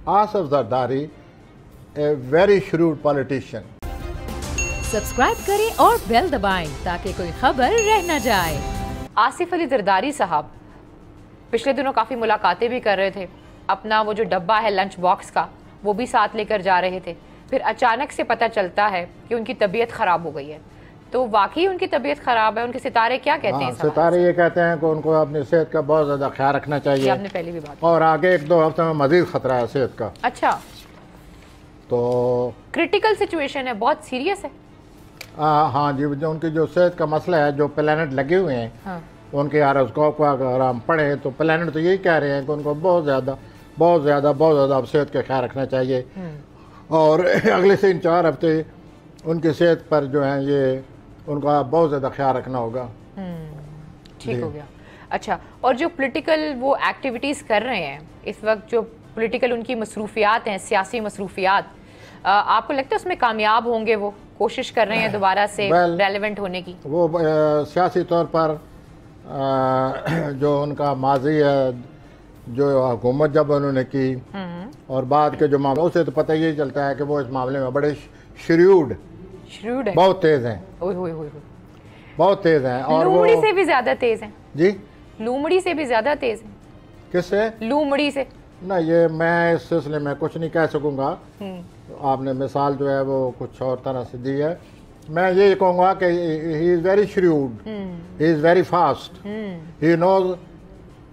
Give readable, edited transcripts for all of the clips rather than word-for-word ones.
Asif Zardari a very shrewd politician. Subscribe करें और bell दबाएं ताकि कोई खबर रह न जाए। आसिफ अली जरदारी साहब पिछले दिनों काफ़ी मुलाकातें भी कर रहे थे, अपना वो जो डब्बा है लंच बॉक्स का वो भी साथ लेकर जा रहे थे। फिर अचानक से पता चलता है कि उनकी तबीयत ख़राब हो गई है। तो वाकई उनकी तबीयत ख़राब है? उनके सितारे क्या कहते हैं? सितारे ये कहते हैं कि उनको अपनी सेहत का बहुत ज़्यादा ख्याल रखना चाहिए। आपने पहले भी बात और आगे 1-2 हफ्ते में मजीद खतरा है सेहत का। अच्छा, तो क्रिटिकल सिचुएशन है, बहुत सीरियस है। हाँ जी, जो उनकी जो सेहत का मसला है, जो प्लैनेट लगे हुए हैं, हाँ। उनके हारोस्कोप को अगर हम पढ़ें तो प्लैनेट तो यही कह रहे हैं कि उनको बहुत ज़्यादा अब सेहत का ख्याल रखना चाहिए। और अगले 3-4 हफ्ते उनकी सेहत पर जो है ये उनका बहुत ज़्यादा ख्याल रखना होगा। ठीक हो गया। अच्छा, और जो पॉलिटिकल वो एक्टिविटीज़ कर रहे हैं इस वक्त, जो पॉलिटिकल उनकी मसरूफियात हैं, सियासी मसरूफियात, आपको लगता है उसमें कामयाब होंगे? वो कोशिश कर रहे हैं दोबारा से रेलेवेंट होने की? वो सियासी तौर पर जो उनका माजी है, जो हुकूमत जब उन्होंने की और बाद के जो मामले, उससे तो पता ही चलता है कि वो इस मामले में बड़े श्रूड है, बहुत तेज हैं। बहुत तेज हैं। और लूमड़ी से भी ज्यादा तेज हैं जी। लूमड़ी से भी ज्यादा तेज हैं। किससे? लूमड़ी से। ना, ये मैं इस सिलसिले में कुछ नहीं कह सकूंगा। आपने मिसाल जो है वो कुछ और तरह से दी है। मैं ये कहूँगा कि he is very shrewd, he is very fast, he knows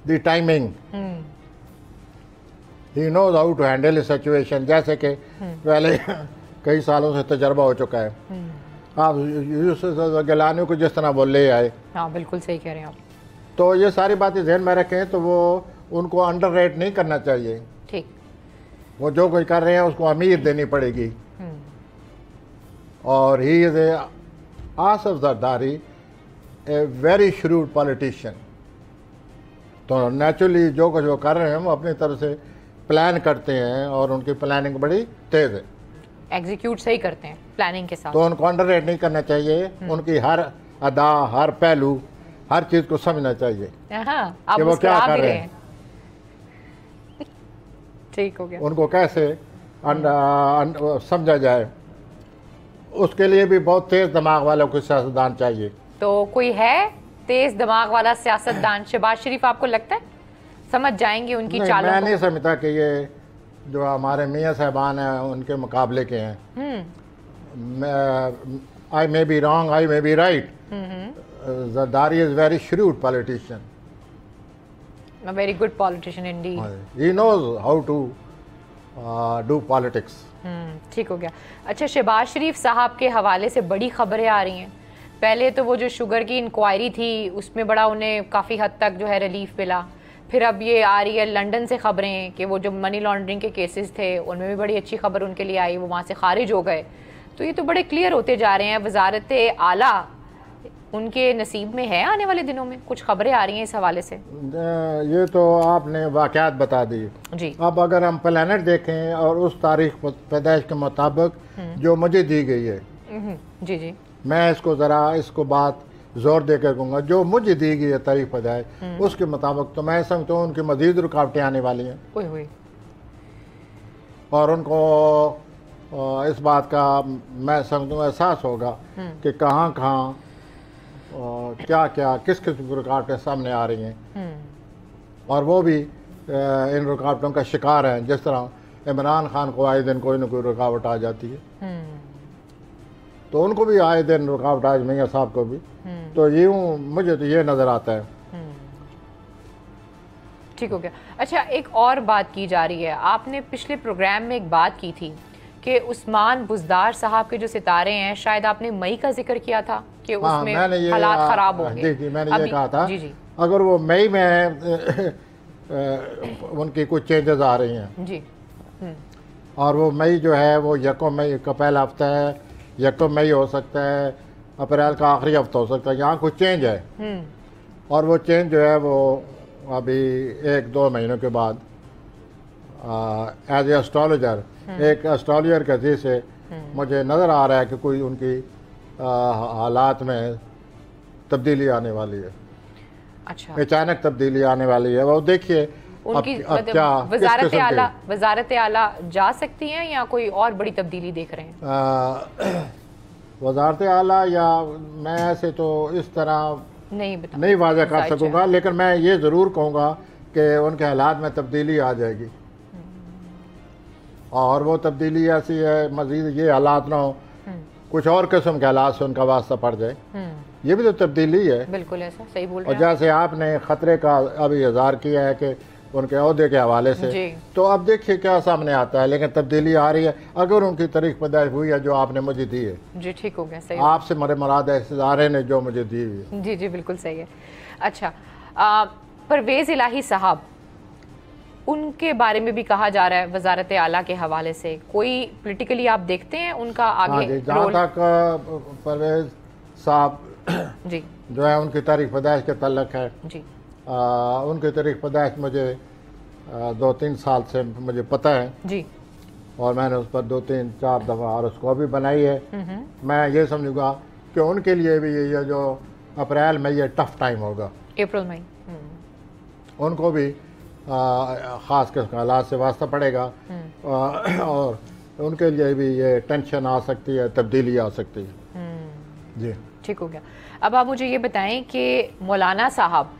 the timing, he knows how to handle situation. जैसे कि पहले कई सालों से तजर्बा हो चुका है। आप यूसुफ गिलानी को जिस तरह वो ले आए, हाँ बिल्कुल सही कह रहे हैं आप। तो ये सारी बातें ध्यान में रखें तो वो उनको अंडररेट नहीं करना चाहिए। ठीक, वो जो कुछ कर रहे हैं उसको अमीर देनी पड़ेगी। और he is a Asif Zardari a very shrewd politician. तो नेचुरली जो कुछ वो कर रहे हैं वो अपनी तरफ से प्लान करते हैं और उनकी प्लानिंग बड़ी तेज़ है, एग्जीक्यूट सही करते हैं प्लानिंग के साथ। तो उनको अंडररेट नहीं करना चाहिए। उनकी हर अदा, हर पहलू, हर चीज़ को समझना चाहिए कि वो क्या कर रहे हैं। ठीक हो गया। उनको कैसे समझा जाए, उसके लिए भी बहुत तेज दिमाग वालों को सियासतदान चाहिए। तो कोई है तेज दिमाग वाला सियासतदान? शहबाज शरीफ आपको लगता है समझ जाएंगे उनकी चालों को? मैं नहीं समझता कि ये जो हमारे मियाँ साहबान हैं उनके मुकाबले के हैं। I may be wrong, I may be right. Zardari is very shrewd politician. A very good politician indeed. He knows how to do politics. ठीक हो गया। अच्छा, शहबाज शरीफ साहब के हवाले से बड़ी खबरें आ रही हैं। पहले तो वो जो शुगर की इंक्वायरी थी उसमें बड़ा उन्हें काफ़ी हद तक जो है रिलीफ मिला। फिर अब ये आ रही है लंदन से खबरें कि वो जो मनी लॉन्ड्रिंग के केसेस थे उनमें भी बड़ी अच्छी खबर उनके लिए आई, वो वहाँ से खारिज हो गए। तो ये तो बड़े क्लियर होते जा रहे हैं। वजारत आला उनके नसीब में है आने वाले दिनों में? कुछ खबरें आ रही हैं इस हवाले से। ये तो आपने वाक़यात बता दी जी। अब अगर हम प्लानट देखें और उस तारीख पैदाइश के मुताबिक जो मुझे दी गई है, जी जी, मैं इसको बात जोर देकर कहूँगा, जो मुझे दी गई है तारीख पैदाइश उसके मुताबिक, तो मैं समझता हूँ उनकी मज़ीद रुकावटें आने वाली हैं। और उनको इस बात का मैं समझता हूँ एहसास होगा कि कहाँ क्या क्या किस किस्म की रुकावटें सामने आ रही हैं। और वो भी इन रुकावटों का शिकार हैं। जिस तरह इमरान खान को आए दिन कोई ना कोई रुकावट आ जाती है, तो उनको भी आए दिन रुकावट आज मियाँ साहब को भी। तो यूँ मुझे तो ये नज़र आता है। ठीक हो गया। अच्छा, एक और बात की जा रही है, आपने पिछले प्रोग्राम में एक बात की थी कि उस्मान बुज़दार साहब के जो सितारे हैं, शायद आपने मई का जिक्र किया था कि उसमें हालात ख़राब होंगे। जी, मैंने ये कहा था। जी, अगर वो मई में उनकी कुछ चेंजेस आ रही हैं जी, और वो मई जो है वो 1 मई का पहला हफ्ता है, 1 मई हो सकता है, अप्रैल का आखिरी हफ्ता हो सकता है, यहाँ कुछ चेंज है। और वो चेंज जो है वो अभी 1-2 महीनों के बाद एज ए एस्ट्रोलॉजर, एक एस्ट्रोलॉजर के नज़रिए से मुझे नज़र आ रहा है कि कोई उनकी हालात में तब्दीली आने वाली है। अच्छा, अचानक तब्दीली आने वाली है। वो देखिए उनकी क्या वजारत आला जा सकती हैं या कोई और बड़ी तब्दीली देख रहे हैं? वजारत आला या मैं ऐसे तो इस तरह नहीं वाज़ा कर सकूँगा, लेकिन मैं ये ज़रूर कहूँगा कि उनके हालात में तब्दीली आ जाएगी। और वो तब्दीली ऐसी है, मज़ीद ये हालात ना हो कुछ और किस्म के हालात से उनका वास्ता पड़ जाए, ये भी तो तब्दीली है। बिल्कुल ऐसा सही बोल रहे हैं। और जैसे आपने ख़तरे का अभी इज़हार किया है कि उनके अहदे के हवाले से, तो अब देखिए क्या सामने आता है, लेकिन तब्दीली आ रही है। अगर उनकी तारीख पैदाइश हुई है जो आपने मुझे दी है, जी ठीक हो गया, सही आपसे मरे मुराद है इस इदारे ने जो मुझे दी हुई है। जी जी बिल्कुल सही है। अच्छा, परवेज़ इलाही साहब, उनके बारे में भी कहा जा रहा है वजारत आला के हवाले से, कोई पॉलिटिकली आप देखते हैं उनका आगे? जहाँ तक परवेज़ साहब जी जो है उनकी तारीख पैदाइश के तल्लक है जी, उनकी तारीख पैदाइश मुझे 2-3 साल से मुझे पता है जी, और मैंने उस पर 2-3-4 दफ़ा और उसको भी बनाई है। मैं ये समझूंगा कि उनके लिए भी ये जो अप्रैल में ये टफ टाइम होगा, अप्रैल में उनको भी ख़ास किस्म के हालात से वास्ता पड़ेगा और उनके लिए भी ये टेंशन आ सकती है, तब्दीली आ सकती है। जी ठीक हो गया। अब आप मुझे ये बताएं कि मौलाना साहब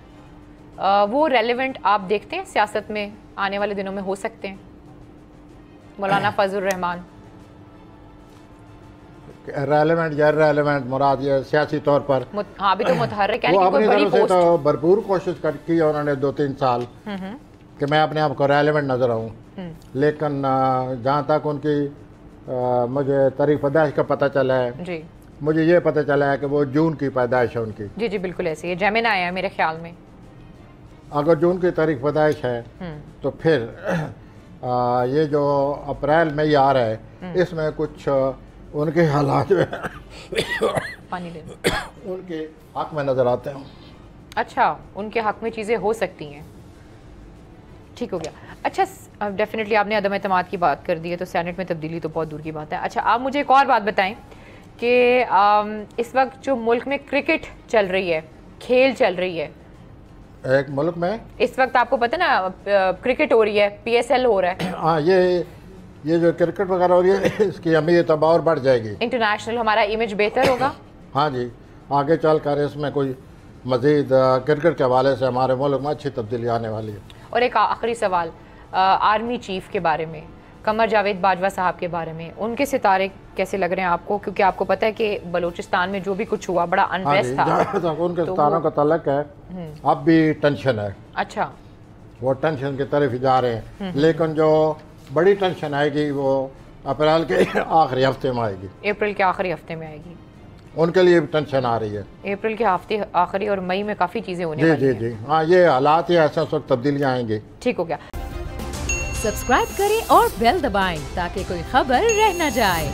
वो रेलेवेंट आप देखते हैं सियासत में आने वाले दिनों में हो सकते हैं? मौलाना फजल रहमान रेलेवेंट या रेलेवेंट मुराद ये सियासी तौर पर हाँ भी तो मुतहर्रिक है, वो अपनी तरफ से तो भरपूर कोशिश की है उन्होंने 2-3 साल कि मैं अपने आप को रेलेवेंट नजर आऊँ, लेकिन जहाँ तक उनकी मुझे तारीख पैदाइश का पता चला है जी, मुझे ये पता चला है कि वो जून की पैदाइश है उनकी। जी जी बिल्कुल ऐसी है, जेमिनी है मेरे ख्याल में। अगर जून की तारीख पैदाइश है तो फिर ये जो अप्रैल में ही आ रहा है इसमें कुछ उनके हालात पानी ले उनके हक में नज़र आते हैं। अच्छा, उनके हक में चीज़ें हो सकती हैं, ठीक हो गया। अच्छा, डेफिनेटली आपने अदम एतमाद की बात कर दी है, तो सेनेट में तब्दीली तो बहुत दूर की बात है। अच्छा, आप मुझे एक और बात बताएं कि इस वक्त जो मुल्क में क्रिकेट चल रही है, खेल चल रही है, एक मुल्क में इस वक्त आपको पता ना क्रिकेट हो रही है, PSL हो रहा है। हाँ, ये जो क्रिकेट वगैरह हो रही है इसकी अहमियत अब और बढ़ जाएगी, इंटरनेशनल हमारा इमेज बेहतर होगा। हाँ जी, आगे चल कर इसमें कोई मजीद क्रिकेट के हवाले से हमारे मुल्क में अच्छी तब्दीली आने वाली है। और एक आखिरी सवाल, आर्मी चीफ के बारे में, कमर जावेद बाजवा साहब के बारे में, उनके सितारे कैसे लग रहे हैं आपको? क्योंकि आपको पता है कि बलूचिस्तान में जो भी कुछ हुआ बड़ा अनरेस्ट था, उनके सितारों का तल्लक है, अब भी टेंशन है। अच्छा, वो टेंशन की तरफ ही जा रहे हैं, लेकिन जो बड़ी टेंशन आएगी वो अप्रैल के आखिरी हफ्ते में आएगी, अप्रैल के आखिरी हफ्ते में आएगी। उनके लिए भी टेंशन आ रही है, अप्रैल के हफ्ते आखिरी और मई में काफ़ी चीज़ें होने जी वाली जी जी। हाँ, ये हालात ही ऐसे उस वक्त तब्दीलियाँ आएंगी। ठीक हो गया। सब्सक्राइब करें और बेल दबाएं ताकि कोई खबर रह न जाए।